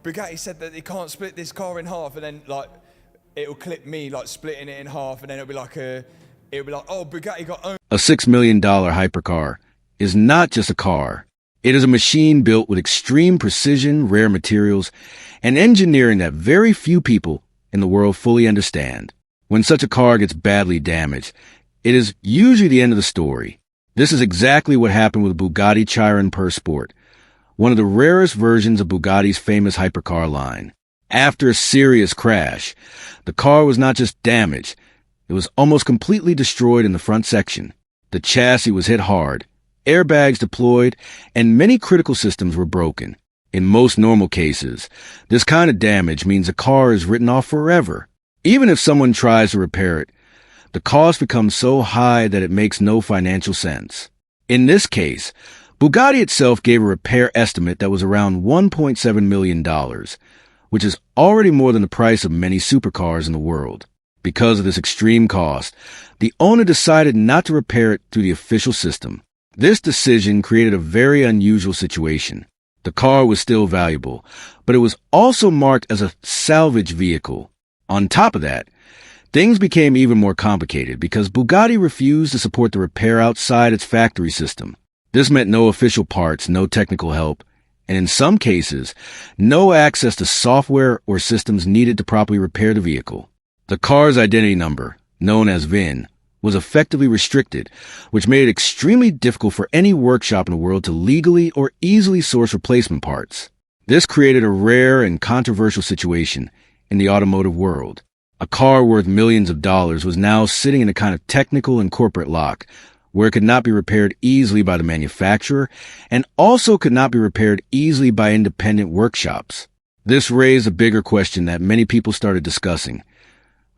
Bugatti said that they can't split this car in half, and then like it'll clip me like splitting it in half, and then it'll be like, oh, Bugatti got owned. A $6 million hypercar is not just a car. It is a machine built with extreme precision, rare materials, and engineering that very few people in the world fully understand. When such a car gets badly damaged, it is usually the end of the story. This is exactly what happened with Bugatti Chiron Per Sport, one of the rarest versions of Bugatti's famous hypercar line. After a serious crash, the car was not just damaged, it was almost completely destroyed in the front section. The chassis was hit hard, airbags deployed, and many critical systems were broken. In most normal cases, this kind of damage means a car is written off forever. Even if someone tries to repair it, the cost becomes so high that it makes no financial sense. In this case, Bugatti itself gave a repair estimate that was around $1.7 million, which is already more than the price of many supercars in the world. Because of this extreme cost, the owner decided not to repair it through the official system. This decision created a very unusual situation. The car was still valuable, but it was also marked as a salvage vehicle. On top of that, things became even more complicated because Bugatti refused to support the repair outside its factory system. This meant no official parts, no technical help, and in some cases, no access to software or systems needed to properly repair the vehicle. The car's identity number, known as VIN, was effectively restricted, which made it extremely difficult for any workshop in the world to legally or easily source replacement parts. This created a rare and controversial situation in the automotive world. A car worth millions of dollars was now sitting in a kind of technical and corporate lock, where it could not be repaired easily by the manufacturer and also could not be repaired easily by independent workshops. This raised a bigger question that many people started discussing.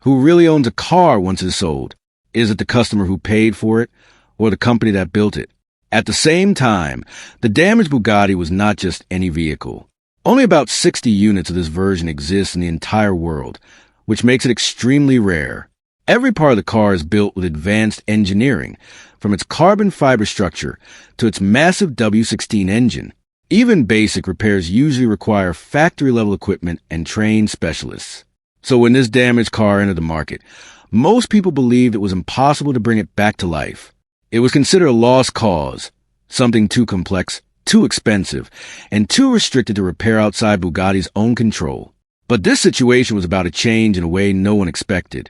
Who really owns a car once it's sold? Is it the customer who paid for it or the company that built it? At the same time, the damaged Bugatti was not just any vehicle. Only about 60 units of this version exist in the entire world, which makes it extremely rare. Every part of the car is built with advanced engineering, from its carbon fiber structure to its massive W16 engine. Even basic repairs usually require factory-level equipment and trained specialists. So when this damaged car entered the market, most people believed it was impossible to bring it back to life. It was considered a lost cause, something too complex, too expensive, and too restricted to repair outside Bugatti's own control. But this situation was about to change in a way no one expected,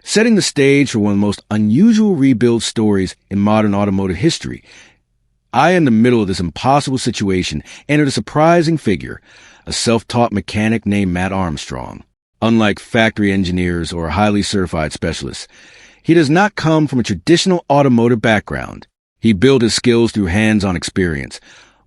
setting the stage for one of the most unusual rebuild stories in modern automotive history. In the middle of this impossible situation, entered a surprising figure, a self-taught mechanic named Mat Armstrong. Unlike factory engineers or highly certified specialists, he does not come from a traditional automotive background. He built his skills through hands-on experience,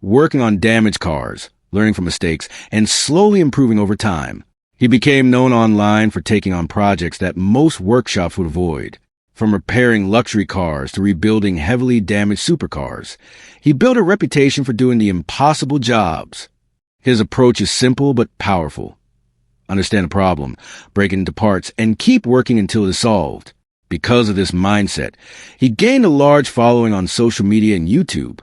working on damaged cars, learning from mistakes, and slowly improving over time. He became known online for taking on projects that most workshops would avoid. From repairing luxury cars to rebuilding heavily damaged supercars, he built a reputation for doing the impossible jobs. His approach is simple but powerful. Understand a problem, break it into parts, and keep working until it is solved. Because of this mindset, he gained a large following on social media and YouTube,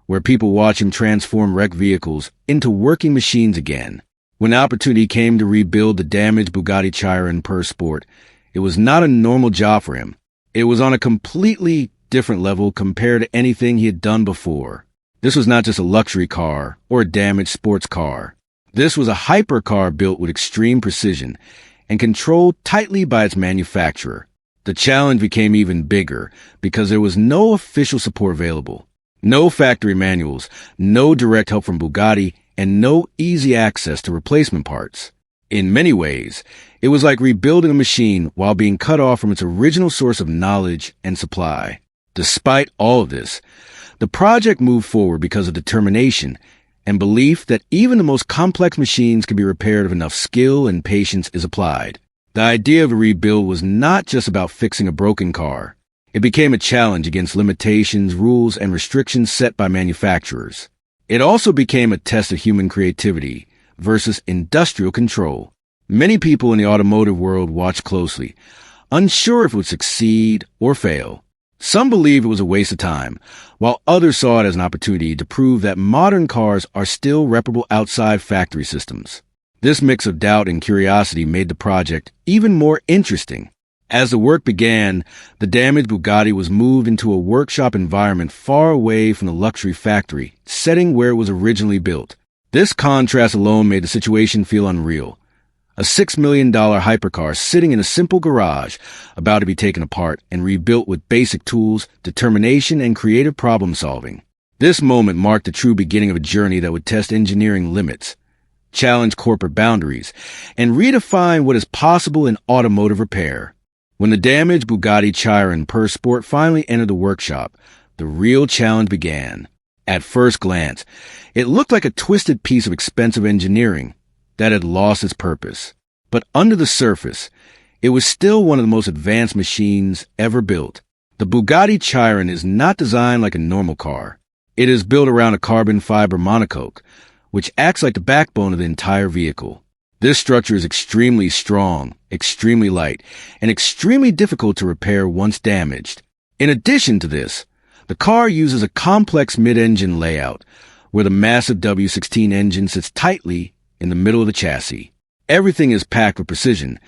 where people watch him transform wrecked vehicles into working machines again. When the opportunity came to rebuild the damaged Bugatti Chiron Per Sport, it was not a normal job for him. It was on a completely different level compared to anything he had done before. This was not just a luxury car or a damaged sports car. This was a hypercar built with extreme precision and controlled tightly by its manufacturer. The challenge became even bigger because there was no official support available. No factory manuals, no direct help from Bugatti, and no easy access to replacement parts. In many ways, it was like rebuilding a machine while being cut off from its original source of knowledge and supply. Despite all of this, the project moved forward because of determination and belief that even the most complex machines can be repaired if enough skill and patience is applied. The idea of a rebuild was not just about fixing a broken car. It became a challenge against limitations, rules, and restrictions set by manufacturers. It also became a test of human creativity versus industrial control. Many people in the automotive world watched closely, unsure if it would succeed or fail. Some believed it was a waste of time, while others saw it as an opportunity to prove that modern cars are still reparable outside factory systems. This mix of doubt and curiosity made the project even more interesting. As the work began, the damaged Bugatti was moved into a workshop environment far away from the luxury factory setting where it was originally built. This contrast alone made the situation feel unreal. A $6 million hypercar sitting in a simple garage, about to be taken apart and rebuilt with basic tools, determination, and creative problem-solving. This moment marked the true beginning of a journey that would test engineering limits, challenge corporate boundaries, and redefine what is possible in automotive repair. When the damaged Bugatti Chiron Per Sport finally entered the workshop, the real challenge began. At first glance, it looked like a twisted piece of expensive engineering that had lost its purpose. But under the surface, it was still one of the most advanced machines ever built. The Bugatti Chiron is not designed like a normal car. It is built around a carbon fiber monocoque, which acts like the backbone of the entire vehicle. This structure is extremely strong, extremely light, and extremely difficult to repair once damaged. In addition to this, the car uses a complex mid-engine layout, where the massive W16 engine sits tightly in the middle of the chassis. Everything is packed with precision,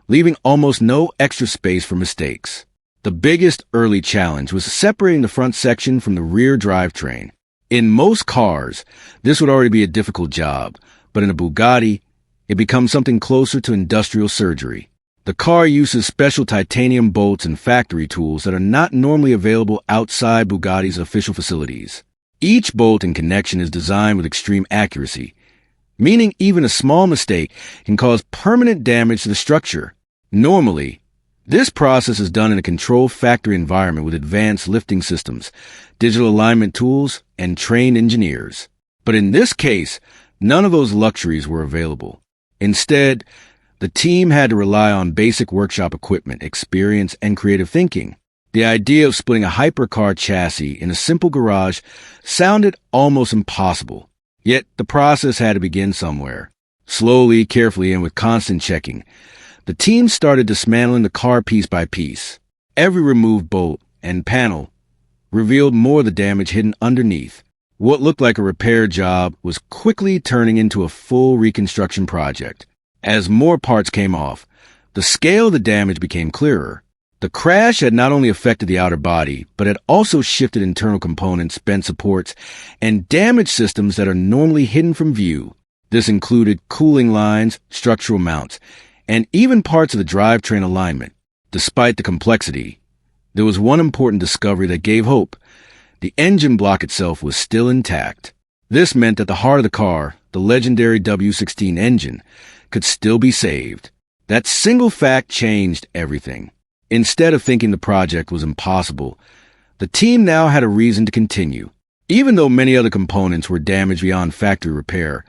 leaving almost no extra space for mistakes. The biggest early challenge was separating the front section from the rear drivetrain. In most cars, this would already be a difficult job, but in a Bugatti, it becomes something closer to industrial surgery. The car uses special titanium bolts and factory tools that are not normally available outside Bugatti's official facilities. Each bolt and connection is designed with extreme accuracy, meaning even a small mistake can cause permanent damage to the structure. Normally, this process is done in a controlled factory environment with advanced lifting systems, digital alignment tools, and trained engineers. But in this case, none of those luxuries were available. Instead, the team had to rely on basic workshop equipment, experience, and creative thinking. The idea of splitting a hypercar chassis in a simple garage sounded almost impossible. Yet the process had to begin somewhere. Slowly, carefully, and with constant checking, the team started dismantling the car piece by piece. Every removed bolt and panel revealed more of the damage hidden underneath. What looked like a repair job was quickly turning into a full reconstruction project. As more parts came off, the scale of the damage became clearer. The crash had not only affected the outer body, but had also shifted internal components, bent supports, and damaged systems that are normally hidden from view. This included cooling lines, structural mounts, and even parts of the drivetrain alignment. Despite the complexity, there was one important discovery that gave hope. The engine block itself was still intact. This meant that the heart of the car, the legendary W16 engine, could still be saved. That single fact changed everything. Instead of thinking the project was impossible, the team now had a reason to continue. Even though many other components were damaged beyond factory repair,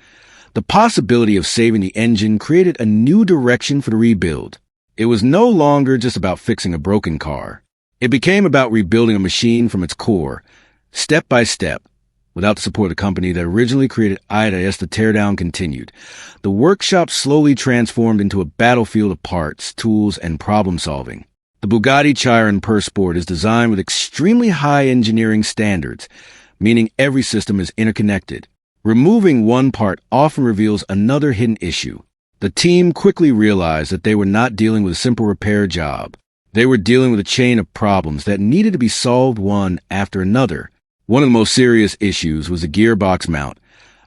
the possibility of saving the engine created a new direction for the rebuild. It was no longer just about fixing a broken car. It became about rebuilding a machine from its core, step by step. Without the support of the company that originally created IDA as the teardown continued, the workshop slowly transformed into a battlefield of parts, tools, and problem-solving. The Bugatti Chiron Per Sport is designed with extremely high engineering standards, meaning every system is interconnected. Removing one part often reveals another hidden issue. The team quickly realized that they were not dealing with a simple repair job. They were dealing with a chain of problems that needed to be solved one after another. One of the most serious issues was the gearbox mount,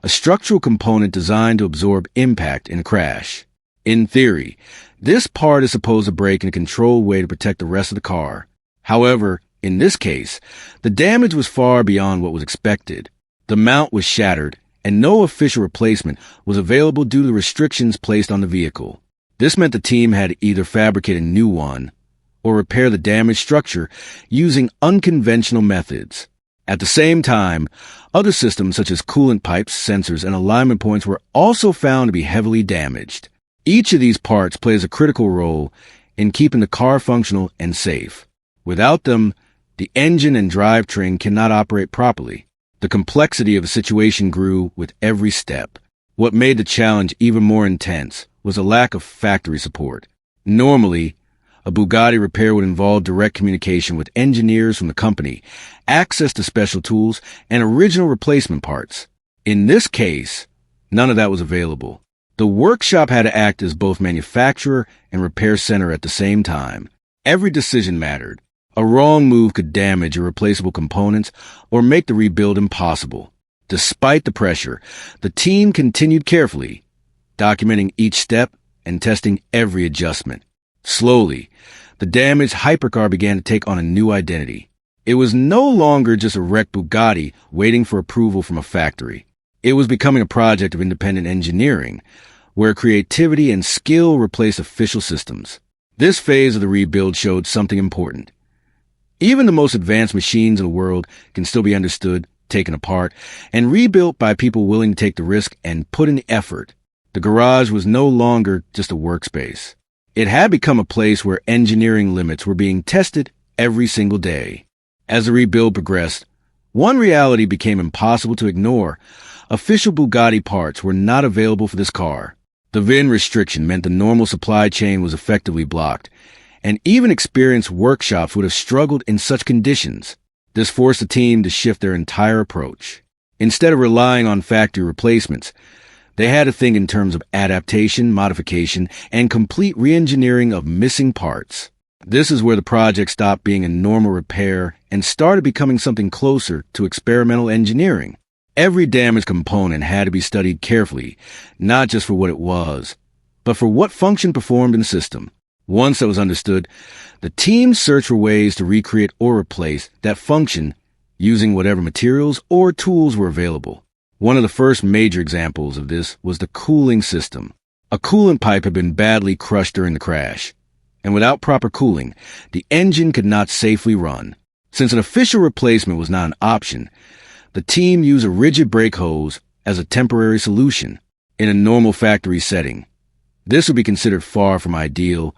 a structural component designed to absorb impact in a crash. In theory, this part is supposed to break in a controlled way to protect the rest of the car. However, in this case, the damage was far beyond what was expected. The mount was shattered, and no official replacement was available due to the restrictions placed on the vehicle. This meant the team had to either fabricate a new one or repair the damaged structure using unconventional methods. At the same time, other systems such as coolant pipes, sensors, and alignment points were also found to be heavily damaged. Each of these parts plays a critical role in keeping the car functional and safe. Without them, the engine and drivetrain cannot operate properly. The complexity of the situation grew with every step. What made the challenge even more intense was a lack of factory support. Normally, a Bugatti repair would involve direct communication with engineers from the company, access to special tools, and original replacement parts. In this case, none of that was available. The workshop had to act as both manufacturer and repair center at the same time. Every decision mattered. A wrong move could damage irreplaceable components or make the rebuild impossible. Despite the pressure, the team continued carefully, documenting each step and testing every adjustment. Slowly, the damaged hypercar began to take on a new identity. It was no longer just a wrecked Bugatti waiting for approval from a factory. It was becoming a project of independent engineering, where creativity and skill replaced official systems. This phase of the rebuild showed something important. Even the most advanced machines in the world can still be understood, taken apart, and rebuilt by people willing to take the risk and put in the effort. The garage was no longer just a workspace. It had become a place where engineering limits were being tested every single day. As the rebuild progressed, one reality became impossible to ignore. Official Bugatti parts were not available for this car. The VIN restriction meant the normal supply chain was effectively blocked, and even experienced workshops would have struggled in such conditions. This forced the team to shift their entire approach. Instead of relying on factory replacements, they had to think in terms of adaptation, modification, and complete re-engineering of missing parts. This is where the project stopped being a normal repair and started becoming something closer to experimental engineering. Every damaged component had to be studied carefully, not just for what it was, but for what function performed in the system. Once that was understood, the team searched for ways to recreate or replace that function using whatever materials or tools were available. One of the first major examples of this was the cooling system. A coolant pipe had been badly crushed during the crash, and without proper cooling, the engine could not safely run. Since an official replacement was not an option, the team used a rigid brake hose as a temporary solution in a normal factory setting. This would be considered far from ideal,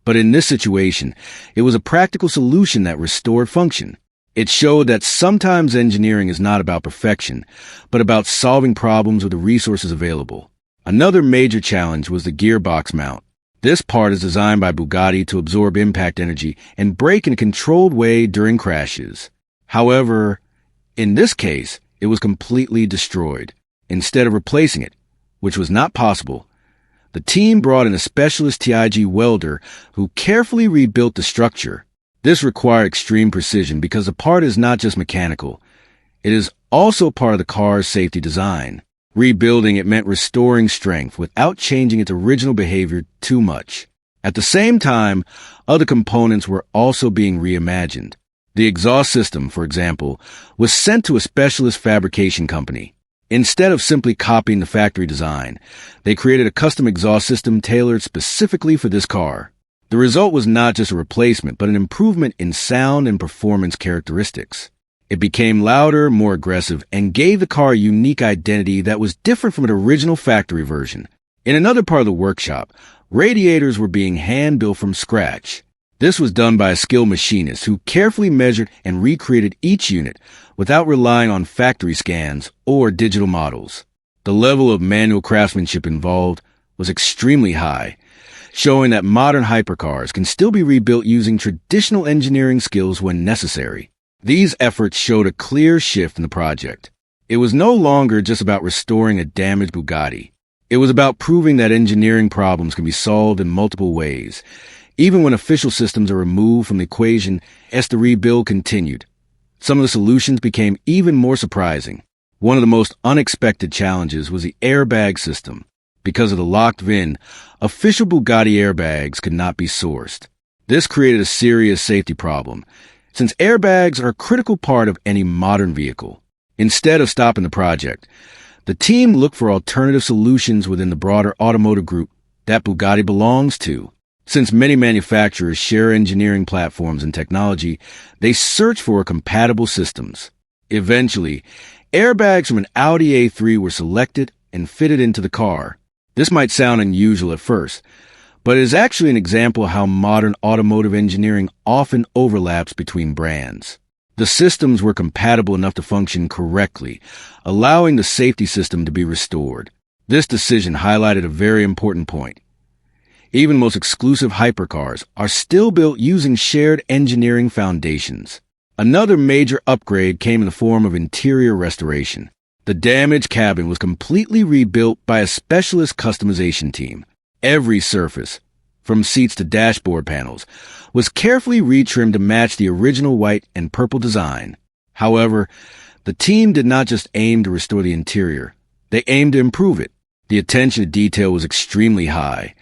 but in this situation, it was a practical solution that restored function. It showed that sometimes engineering is not about perfection, but about solving problems with the resources available. Another major challenge was the gearbox mount. This part is designed by Bugatti to absorb impact energy and brake in a controlled way during crashes. However, in this case, it was completely destroyed. Instead of replacing it, which was not possible, the team brought in a specialist TIG welder who carefully rebuilt the structure. This required extreme precision because the part is not just mechanical. It is also part of the car's safety design. Rebuilding it meant restoring strength without changing its original behavior too much. At the same time, other components were also being reimagined. The exhaust system, for example, was sent to a specialist fabrication company. Instead of simply copying the factory design, they created a custom exhaust system tailored specifically for this car. The result was not just a replacement, but an improvement in sound and performance characteristics. It became louder, more aggressive, and gave the car a unique identity that was different from its original factory version. In another part of the workshop, radiators were being hand-built from scratch. This was done by a skilled machinist who carefully measured and recreated each unit without relying on factory scans or digital models. The level of manual craftsmanship involved was extremely high, showing that modern hypercars can still be rebuilt using traditional engineering skills when necessary. These efforts showed a clear shift in the project. It was no longer just about restoring a damaged Bugatti. It was about proving that engineering problems can be solved in multiple ways, even when official systems are removed from the equation. As the rebuild continued, some of the solutions became even more surprising. One of the most unexpected challenges was the airbag system. Because of the locked VIN, official Bugatti airbags could not be sourced. This created a serious safety problem, since airbags are a critical part of any modern vehicle. Instead of stopping the project, the team looked for alternative solutions within the broader automotive group that Bugatti belongs to. Since many manufacturers share engineering platforms and technology, they search for compatible systems. Eventually, airbags from an Audi A3 were selected and fitted into the car. This might sound unusual at first, but it is actually an example of how modern automotive engineering often overlaps between brands. The systems were compatible enough to function correctly, allowing the safety system to be restored. This decision highlighted a very important point. Even the most exclusive hypercars are still built using shared engineering foundations. Another major upgrade came in the form of interior restoration. The damaged cabin was completely rebuilt by a specialist customization team. Every surface, from seats to dashboard panels, was carefully retrimmed to match the original white and purple design. However, the team did not just aim to restore the interior. They aimed to improve it. The attention to detail was extremely high,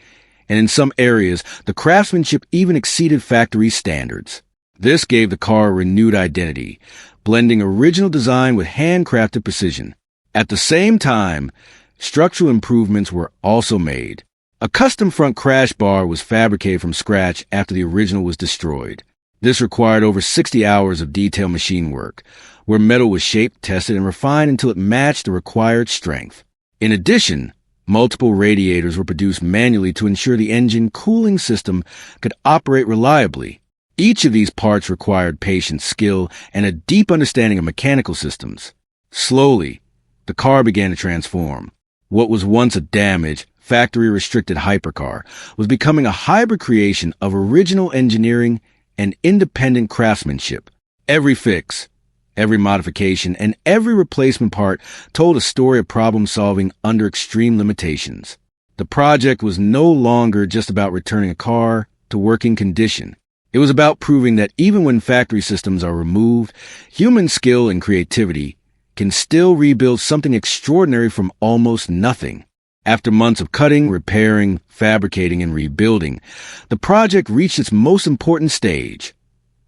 and in some areas, the craftsmanship even exceeded factory standards. This gave the car a renewed identity, blending original design with handcrafted precision. At the same time, structural improvements were also made. A custom front crash bar was fabricated from scratch after the original was destroyed. This required over 60 hours of detailed machine work, where metal was shaped, tested, and refined until it matched the required strength. In addition, multiple radiators were produced manually to ensure the engine cooling system could operate reliably. Each of these parts required patience, skill, and a deep understanding of mechanical systems. Slowly, the car began to transform. What was once a damaged, factory-restricted hypercar was becoming a hybrid creation of original engineering and independent craftsmanship. Every fix, every modification, and every replacement part told a story of problem-solving under extreme limitations. The project was no longer just about returning a car to working condition. It was about proving that even when factory systems are removed, human skill and creativity can still rebuild something extraordinary from almost nothing. After months of cutting, repairing, fabricating, and rebuilding, the project reached its most important stage,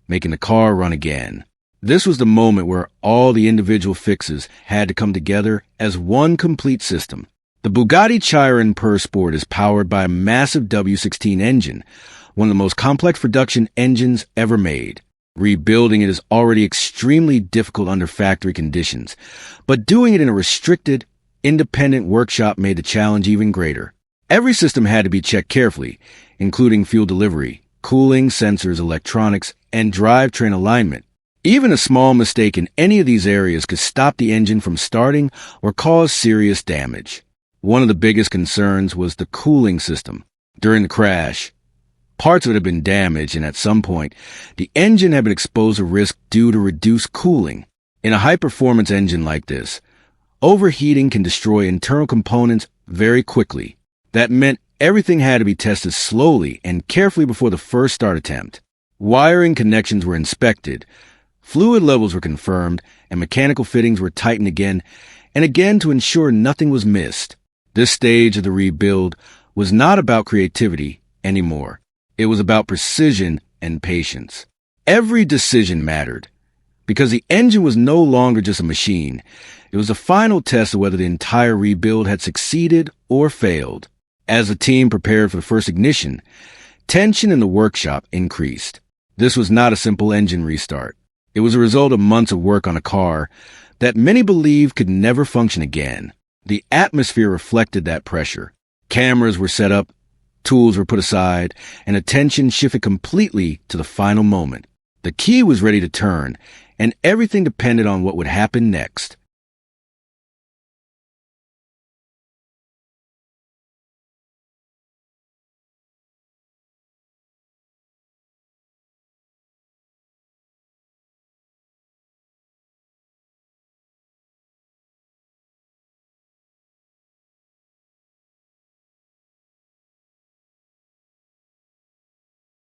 making the car run again. This was the moment where all the individual fixes had to come together as one complete system. The Bugatti Chiron Per Sport is powered by a massive W16 engine, one of the most complex production engines ever made. Rebuilding it is already extremely difficult under factory conditions, but doing it in a restricted, independent workshop made the challenge even greater. Every system had to be checked carefully, including fuel delivery, cooling, sensors, electronics, and drivetrain alignment. Even a small mistake in any of these areas could stop the engine from starting or cause serious damage. One of the biggest concerns was the cooling system. During the crash, parts of it had been damaged, and at some point, the engine had been exposed to risk due to reduced cooling. In a high-performance engine like this, overheating can destroy internal components very quickly. That meant everything had to be tested slowly and carefully before the first start attempt. Wiring connections were inspected, fluid levels were confirmed, and mechanical fittings were tightened again and again to ensure nothing was missed. This stage of the rebuild was not about creativity anymore. It was about precision and patience. Every decision mattered, because the engine was no longer just a machine. It was the final test of whether the entire rebuild had succeeded or failed. As the team prepared for the first ignition, tension in the workshop increased. This was not a simple engine restart. It was a result of months of work on a car that many believed could never function again. The atmosphere reflected that pressure. Cameras were set up, tools were put aside, and attention shifted completely to the final moment. The key was ready to turn, and everything depended on what would happen next.